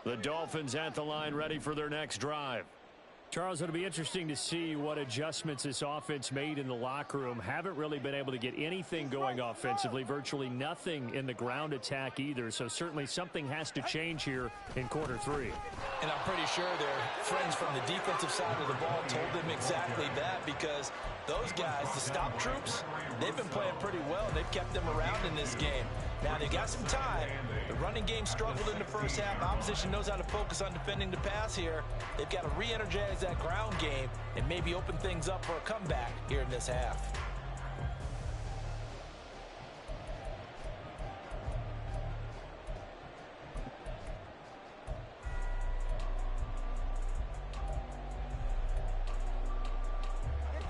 The Dolphins at the line ready for their next drive. Charles, it'll be interesting to see what adjustments this offense made in the locker room. Haven't really been able to get anything going offensively, virtually nothing in the ground attack either. So certainly something has to change here in quarter three. And I'm pretty sure their friends from the defensive side of the ball told them exactly that, because those guys, the stop troops, they've been playing pretty well. They've kept them around in this game. Now, they've got some time. The running game struggled in the first half. Opposition knows how to focus on defending the pass here. They've got to re-energize that ground game and maybe open things up for a comeback here in this half.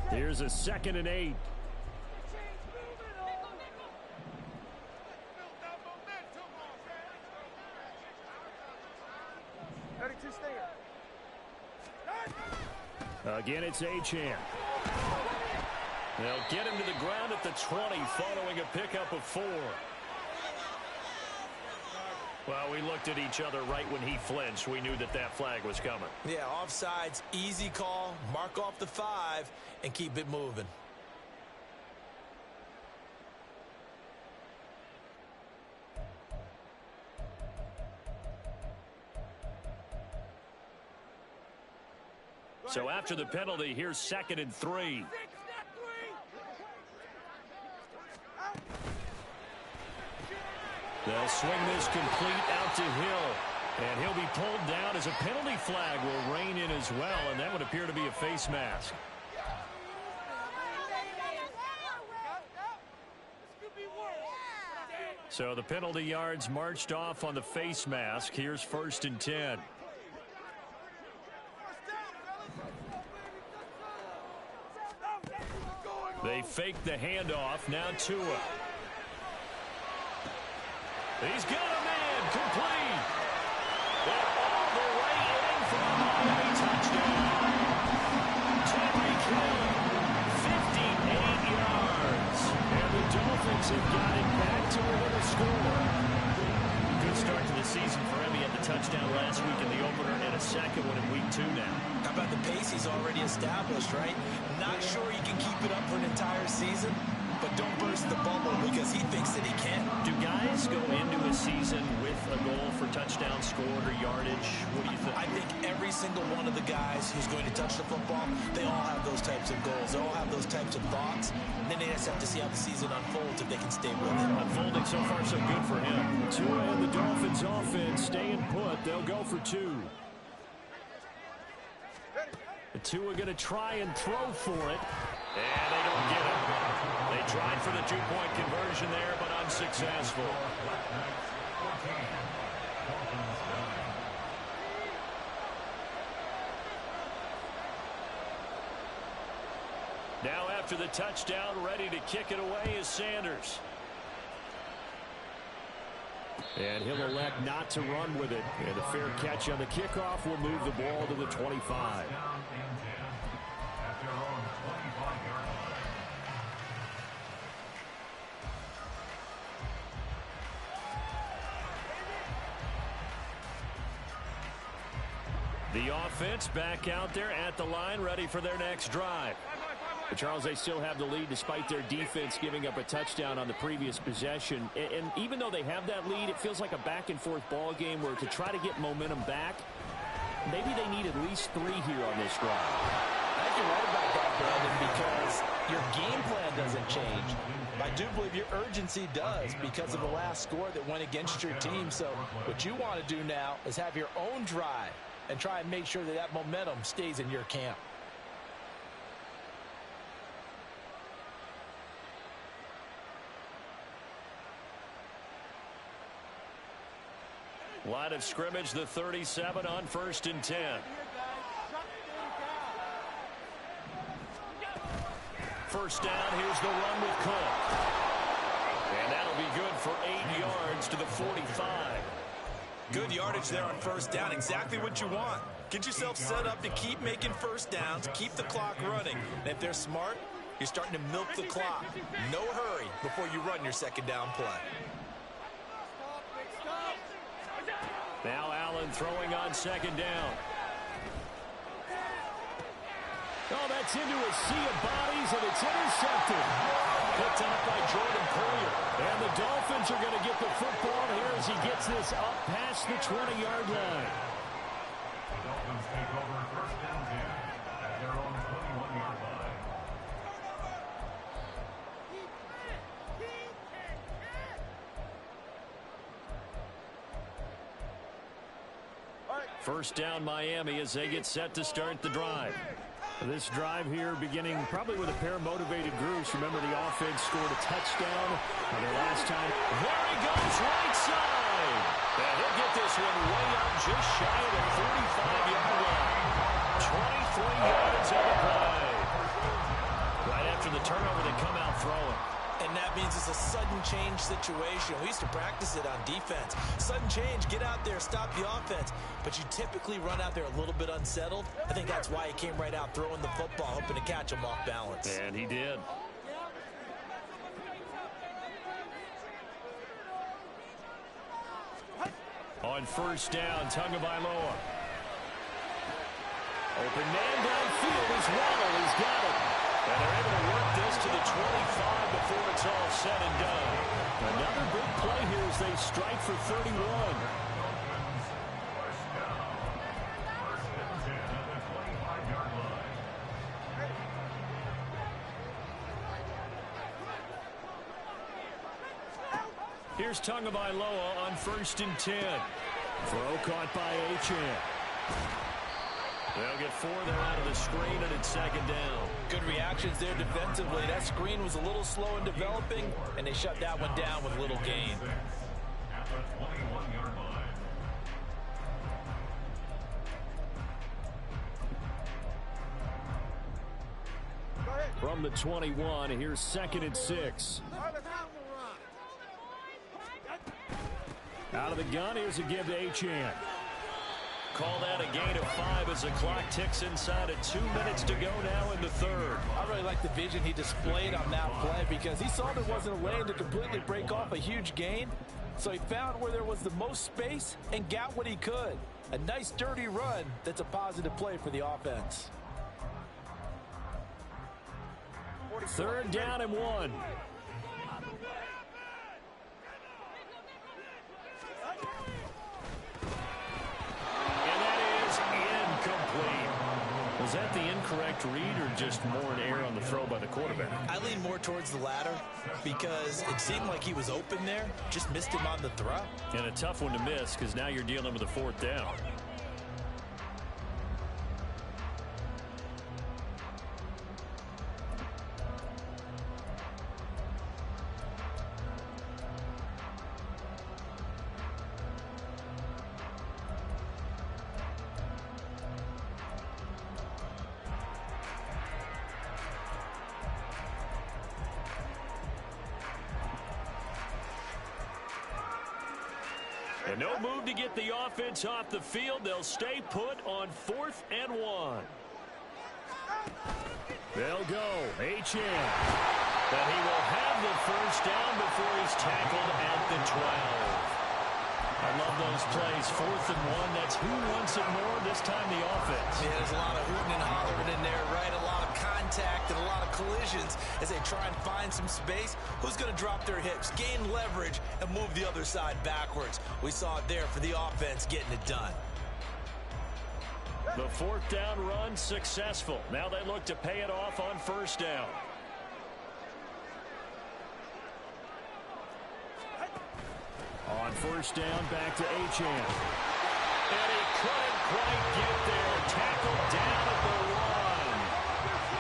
Here's a 2nd and 8. Again, it's Achane. They'll get him to the ground at the 20 following a pickup of 4. Well, we looked at each other right when he flinched. We knew that that flag was coming. Yeah, offsides, easy call. Mark off the 5 and keep it moving. So after the penalty, here's 2nd and 3. They'll swing this complete out to Hill. And he'll be pulled down as a penalty flag will rein in as well. And that would appear to be a face mask. So the penalty yards marched off on the face mask. Here's 1st and 10. They fake the handoff. Now Tua. He's got a man complete. And all the way in for a Miami touchdown. Tyreek Hill, 58 yards. And the Dolphins have got it back to a little score. Good start to the season for him. He had the touchdown last week in the opener and a second one in week 2 now. How about the pace he's already established, right? Not sure he can keep it up for an entire season, but don't burst the bubble because he thinks that he can. Do guys go into a season with a goal for touchdown scored or yardage? What do you think? I think every single one of the guys who's going to touch the football, they all have those types of goals. They all have those types of thoughts. And then they just have to see how the season unfolds if they can stay with it. Unfolding so far so good for him. Tua and the Dolphins offense staying put. They'll go for 2. Tua going to try and throw for it. And they don't get it. They tried for the 2-point conversion there, but unsuccessful. Now after the touchdown, ready to kick it away is Sanders. And he'll elect not to run with it. And a fair catch on the kickoff will move the ball to the 25. The offense back out there at the line, ready for their next drive. But Charles, they still have the lead despite their defense giving up a touchdown on the previous possession. And even though they have that lead, it feels like a back-and-forth ball game where to try to get momentum back, maybe they need at least 3 here on this drive. I think you're right about that, Brandon, because your game plan doesn't change. I do believe your urgency does because of the last score that went against your team. So what you want to do now is have your own drive and try and make sure that that momentum stays in your camp. Line of scrimmage, the 37 on 1st and 10. First down, here's the run with Cook. And that'll be good for 8 yards to the 45. Good yardage there on first down. Exactly what you want. Get yourself set up to keep making first downs, keep the clock running. And if they're smart, you're starting to milk the clock. No hurry before you run your second down play. Now Allen throwing on second down. Oh, that's into a sea of bodies, and it's intercepted. Picked up by Jordan Poyer. And the Dolphins are going to get the football here as he gets this up past the 20-yard line. The Dolphins take over first down here at their own 21-yard line. First down Miami as they get set to start the drive. This drive here beginning probably with a pair of motivated groups. Remember, the offense scored a touchdown on their last time. There he goes, right side. And he'll get this one way up just shy of the 45-yard line. 23 yards on the play. Right after the turnover, they come out throwing. And that means it's a sudden change situation. We used to practice it on defense. Sudden change, get out there, stop the offense. But you typically run out there a little bit unsettled. I think that's why he came right out throwing the football, hoping to catch him off balance. And he did. On first down, Tagovailoa. Open man downfield is Waddle. He's got it. And they're able to work this to the 25 before it's all said and done. Another big play here as they strike for 31. Here's Tagovailoa on 1st and 10. Throw caught by Achane. They'll get 4 there out of the screen, and it's second down. Good reactions there defensively. That screen was a little slow in developing, and they shut that one down with little gain. At the 21-yard line. From the 21, here's 2nd and 6. Out of the gun, here's a give to Achane. Call that a gain of 5 as the clock ticks inside of 2 minutes to go now in the third. I really like the vision he displayed on that play because he saw there wasn't a lane to completely break off a huge gain. So he found where there was the most space and got what he could. A nice dirty run that's a positive play for the offense. 3rd down and 1. Was that the incorrect read or just more an error on the throw by the quarterback? I lean more towards the latter because it seemed like he was open there, just missed him on the throw. And a tough one to miss because now you're dealing with a 4th down. And no move to get the offense off the field. They'll stay put on 4th and 1. They'll go. Achane. But he will have the first down before he's tackled at the 12. I love those plays. 4th and 1. That's who wants it more, this time the offense. Yeah, there's a lot of hooting and hollering in there, right? A lot of contact and a lot of collisions as they try and find some space. Who's going to drop their hips, gain leverage, and move the other side backwards? We saw it there for the offense getting it done. The 4th down run successful. Now they look to pay it off on 1st down. On 1st down, back to Achane. And he couldn't quite get there. Tackled down at the 1.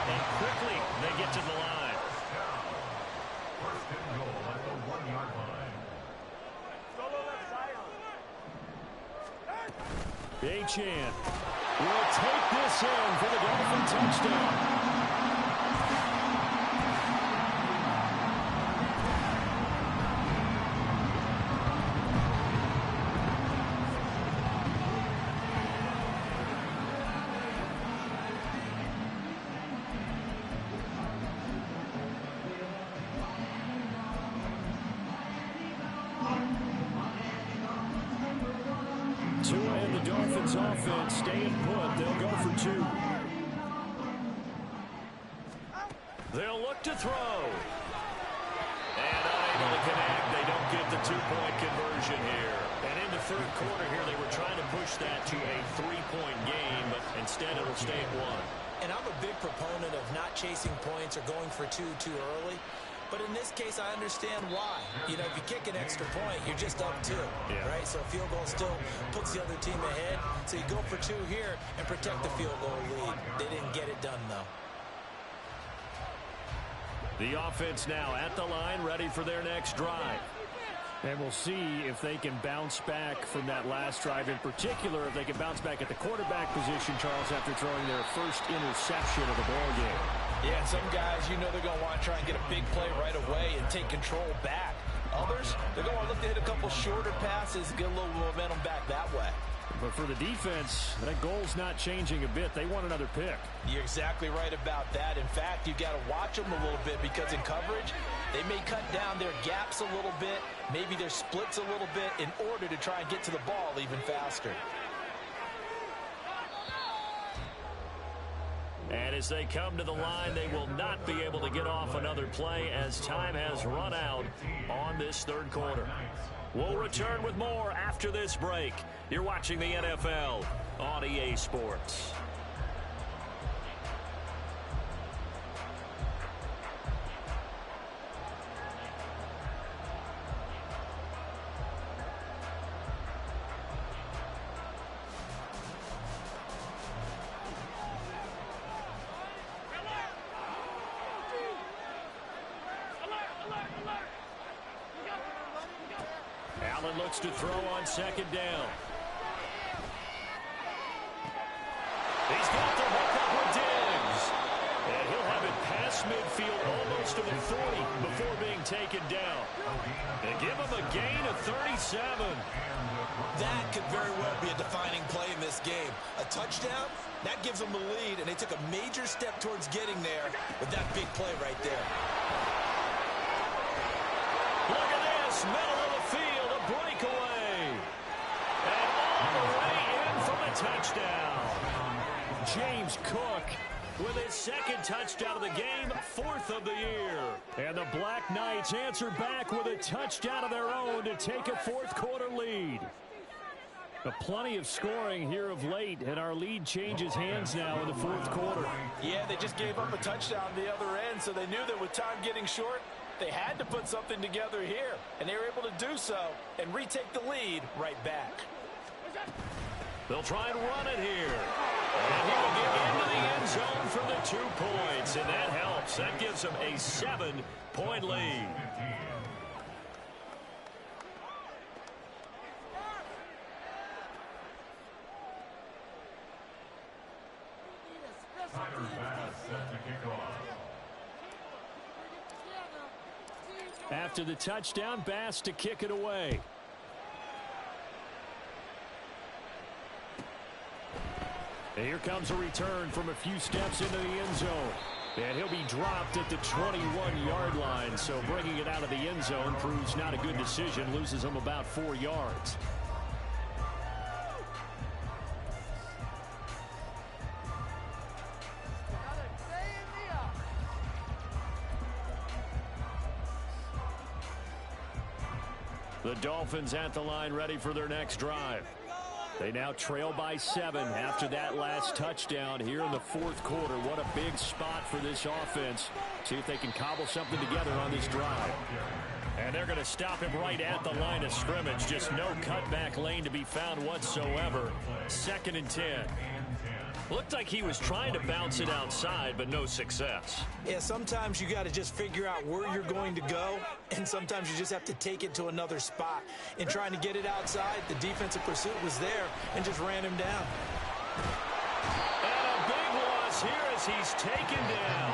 And quickly they get to the line. First and goal at the 1-yard line. Achane will take this in for the Dolphin touchdown. Tua and the Dolphins offense staying put. They'll go for 2. They'll look to throw. And unable to connect. They don't get the 2-point conversion here. And in the third quarter here, they were trying to push that to a 3-point game, but instead it'll stay at 1. And I'm a big proponent of not chasing points or going for 2 too early. But in this case, I understand why. You know, if you kick an extra point, you're just up 2, right? So a field goal still puts the other team ahead. So you go for 2 here and protect the field goal lead. They didn't get it done, though. The offense now at the line, ready for their next drive. And we'll see if they can bounce back from that last drive. In particular, if they can bounce back at the quarterback position, Charles, after throwing their first interception of the ball game. Yeah, and some guys, you know they're going to want to try and get a big play right away and take control back. Others, they're going to look to hit a couple shorter passes, get a little momentum back that way. But for the defense, that goal's not changing a bit. They want another pick. You're exactly right about that. In fact, you've got to watch them a little bit because in coverage, they may cut down their gaps a little bit, maybe their splits a little bit in order to try and get to the ball even faster. And as they come to the line, they will not be able to get off another play as time has run out on this third quarter. We'll return with more after this break. You're watching the NFL on EA Sports. Allen looks to throw on second down. He's got the hook up with Diggs. And he'll have it past midfield almost to the 40 before being taken down. And give him a gain of 37. That could very well be a defining play in this game. A touchdown, that gives them the lead, and they took a major step towards getting there with that big play right there. Look at this, middle of the field, a breakaway. And all the way in for the touchdown. James Cook with his second touchdown of the game, 4th of the year. And the Black Knights answer back with a touchdown of their own to take a fourth quarter lead. But plenty of scoring here of late, and our lead changes hands now in the fourth quarter. Yeah, they just gave up a touchdown on the other end, so they knew that with time getting short, they had to put something together here, and they were able to do so and retake the lead right back. They'll try and run it here. And he will get into the end zone for the 2 points, and that helps. That gives them a 7-point lead. After the touchdown, Bass to kick it away. And here comes a return from a few steps into the end zone. And he'll be dropped at the 21-yard line. So bringing it out of the end zone proves not a good decision. Loses him about 4 yards. The Dolphins at the line ready for their next drive. They now trail by 7 after that last touchdown here in the fourth quarter. What a big spot for this offense. See if they can cobble something together on this drive. And they're going to stop him right at the line of scrimmage. Just no cutback lane to be found whatsoever. 2nd and 10. Looked like he was trying to bounce it outside, but no success. Yeah, sometimes you got to just figure out where you're going to go, and sometimes you just have to take it to another spot. In trying to get it outside, the defensive pursuit was there and just ran him down. And a big loss here as he's taken down.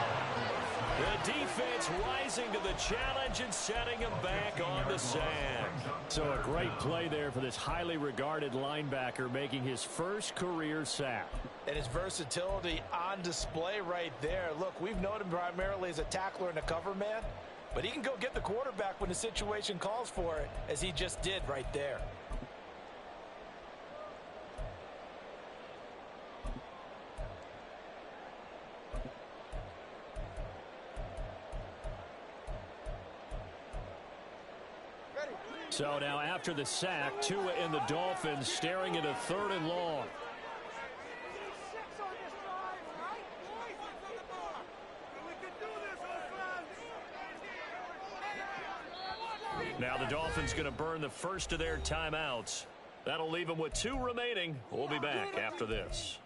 The defense rising to the challenge and setting him back on the sand. So a great play there for this highly regarded linebacker, making his first career sack. And his versatility on display right there. Look, we've known him primarily as a tackler and a cover man, but he can go get the quarterback when the situation calls for it, as he just did right there. So now after the sack, Tua and the Dolphins staring at a 3rd and long. Now the Dolphins going to burn the first of their timeouts. That'll leave them with 2 remaining. We'll be back after this.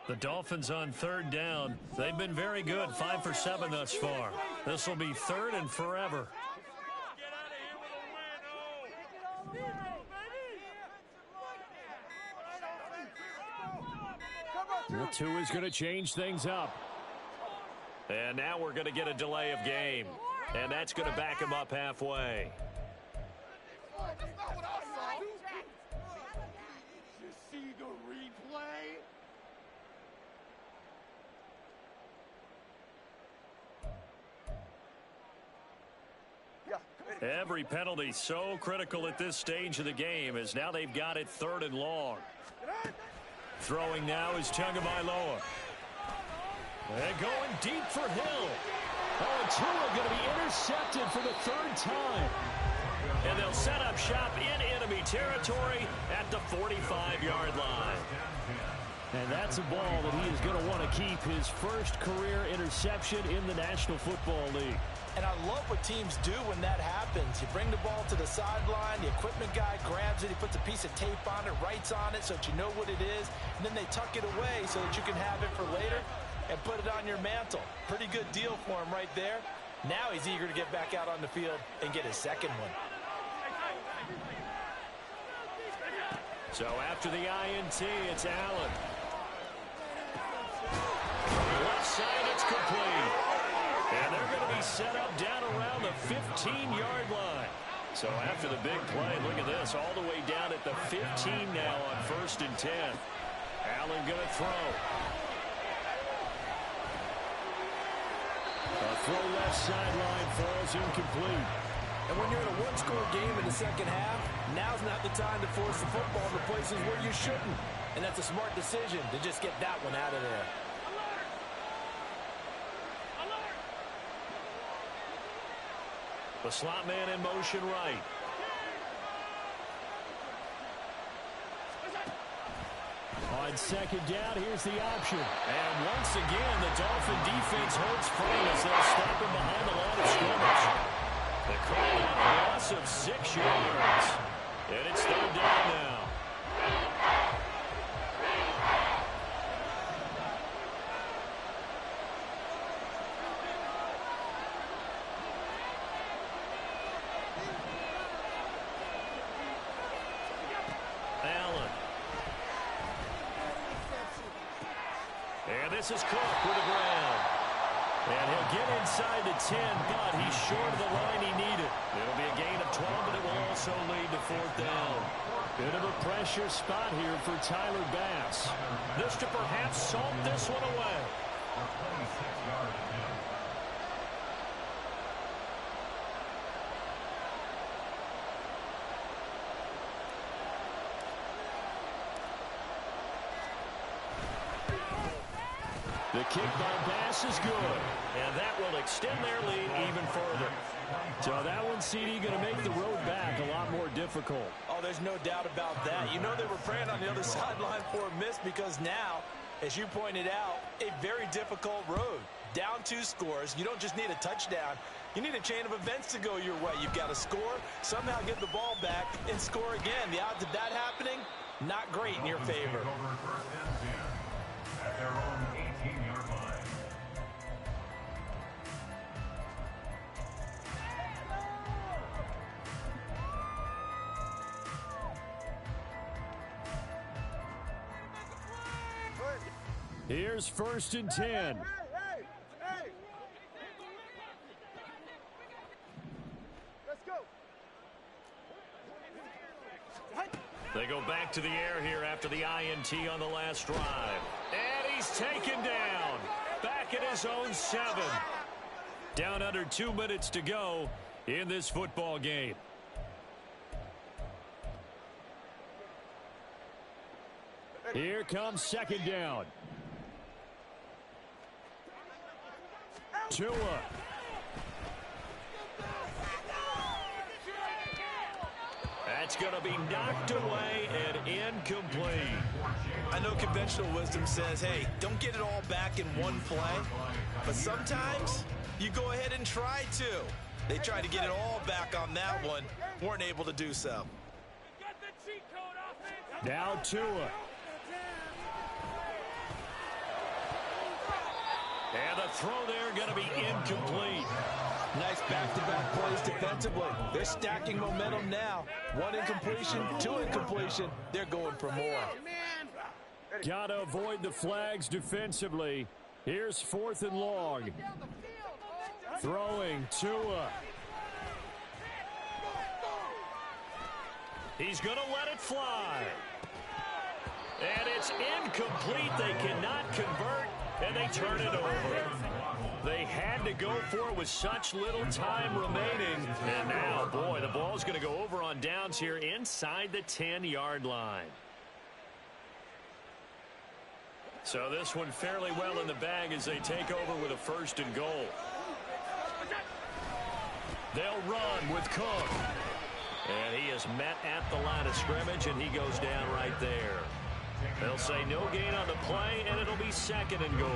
The Dolphins on 3rd down. They've been very good, 5 for 7 thus far. This will be 3rd and forever. The 2 is going to change things up. And now we're going to get a delay of game. And that's going to back him up halfway. Every penalty so critical at this stage of the game as now they've got it 3rd and long. Throwing now is Tagovailoa. And going deep for Hill. Oh, and Tua going to be intercepted for the 3rd time. And they'll set up shop in enemy territory at the 45-yard line. And that's a ball that he is going to want to keep, his first career interception in the National Football League. And I love what teams do when that happens. You bring the ball to the sideline, the equipment guy grabs it, he puts a piece of tape on it, writes on it so that you know what it is, and then they tuck it away so that you can have it for later and put it on your mantle. Pretty good deal for him right there. Now he's eager to get back out on the field and get his 2nd one. So after the INT, it's Allen. Left side, it's complete. And they're going to be set up down around the 15-yard line. So after the big play, look at this, all the way down at the 15 now on 1st and 10. Allen going to throw. A throw left sideline falls incomplete. And when you're in a one-score game in the 2nd half, now's not the time to force the football to places where you shouldn't. And that's a smart decision to just get that one out of there. The slot man in motion right. On 2nd down, here's the option. And once again, the Dolphin defense holds firm as they'll stop him behind the line of scrimmage. The call out a loss of 6 yards. And it's 3rd down now. This is Cook with the ground. And he'll get inside the 10, but he's short of the line he needed. It'll be a gain of 12, but it will also lead to 4th down. Bit of a pressure spot here for Tyler Bass. This to perhaps salt this one away. The kick by Bass is good, and that will extend their lead even further. So that one, CD, going to make the road back a lot more difficult. Oh, there's no doubt about that. You know they were praying on the other sideline for a miss because now, as you pointed out, a very difficult road. Down 2 scores. You don't just need a touchdown. You need a chain of events to go your way. You've got to score, somehow get the ball back, and score again. The odds of that happening, not great in your favor. At their own 18-yard line. Here's 1st and 10. Let's go. back to the air here after the INT on the last drive. And he's taken down. Back at his own 7. Down under 2 minutes to go in this football game. Here comes second down. Tua. That's going to be knocked away and incomplete. I know conventional wisdom says, hey, don't get it all back in one play. But sometimes you go ahead and try to. They tried to get it all back on that one. Weren't able to do so. Now Tua. And the throw there going to be incomplete. Nice back-to-back plays defensively. They're stacking momentum now. 1 incompletion, 2 incompletion. They're going for more. Got to avoid the flags defensively. Here's 4th and long. Throwing Tua. He's going to let it fly. And it's incomplete. They cannot convert, and they turn it over. They had to go for it with such little time remaining. And now, boy, the ball's going to go over on downs here inside the 10-yard line. So this one fairly well in the bag as they take over with a 1st and goal. They'll run with Cook. And he is met at the line of scrimmage, and he goes down right there. They'll say no gain on the play, and it'll be 2nd and goal.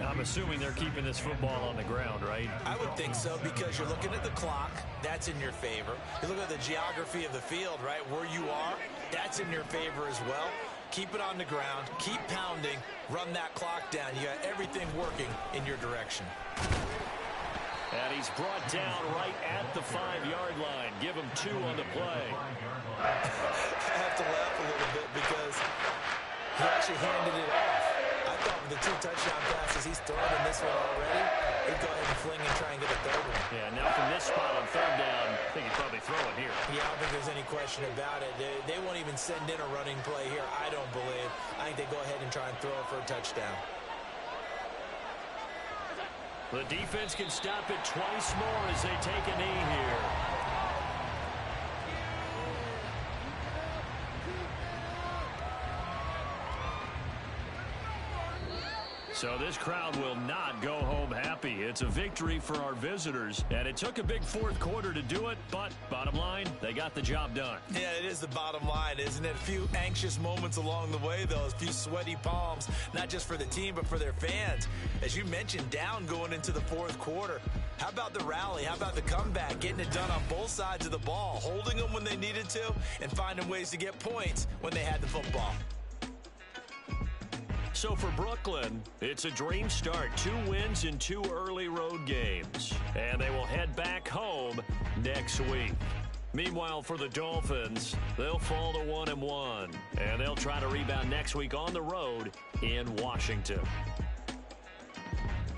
I'm assuming they're keeping this football on the ground, right? I would think so, because you're looking at the clock. That's in your favor. You look at the geography of the field, right, where you are. That's in your favor as well. Keep it on the ground. Keep pounding. Run that clock down. You got everything working in your direction. And he's brought down right at the 5-yard line. Give him 2 on the play. I have to laugh a little bit because he actually handed it off. I thought with the 2 touchdown passes he's thrown in this one already, he'd go ahead and fling and try and get a 3rd one. Yeah, now from this spot on 3rd down, I think he'd probably throw it here. Yeah, I don't think there's any question about it. They won't even send in a running play here, I don't believe. I think they go ahead and try and throw it for a touchdown. The defense can stop it twice more as they take a knee here. So this crowd will not go home happy. It's a victory for our visitors, and it took a big 4th quarter to do it, but bottom line, they got the job done. Yeah, it is the bottom line, isn't it? A few anxious moments along the way, though, a few sweaty palms, not just for the team, but for their fans. As you mentioned, down going into the 4th quarter. How about the rally? How about the comeback? Getting it done on both sides of the ball, holding them when they needed to, and finding ways to get points when they had the football. So for Brooklyn, it's a dream start. 2 wins in 2 early road games. And they will head back home next week. Meanwhile, for the Dolphins, they'll fall to 1-1. And they'll try to rebound next week on the road in Washington.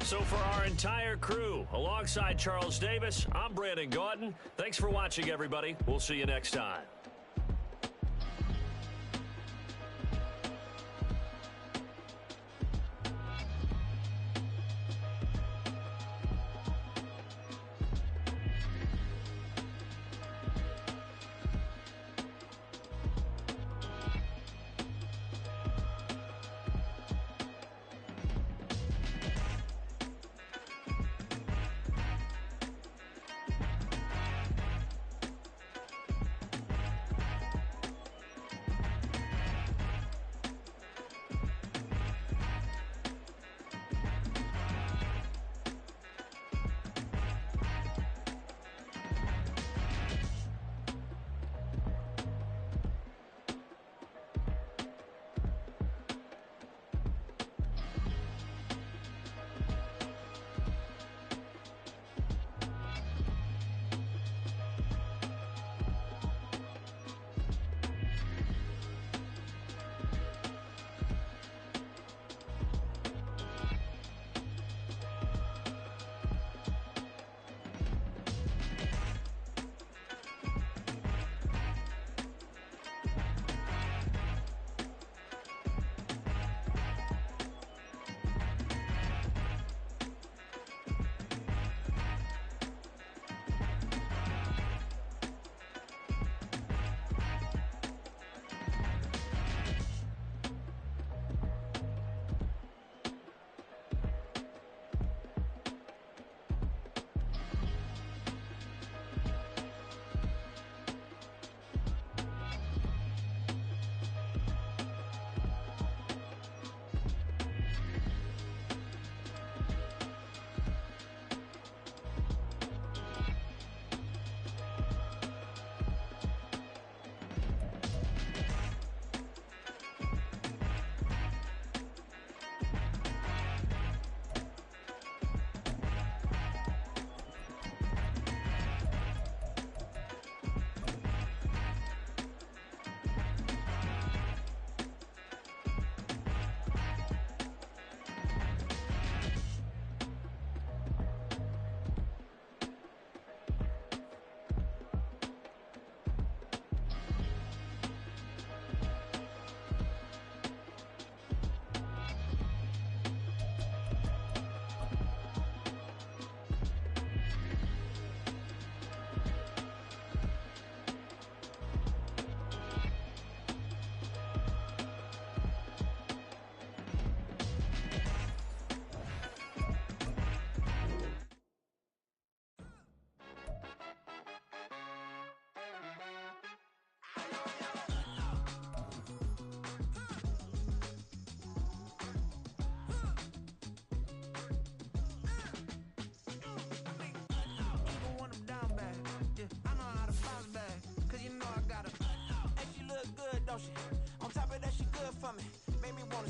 So for our entire crew, alongside Charles Davis, I'm Brandon Gaudin. Thanks for watching, everybody. We'll see you next time. don't she? On top of that, she good for me. Made me wanna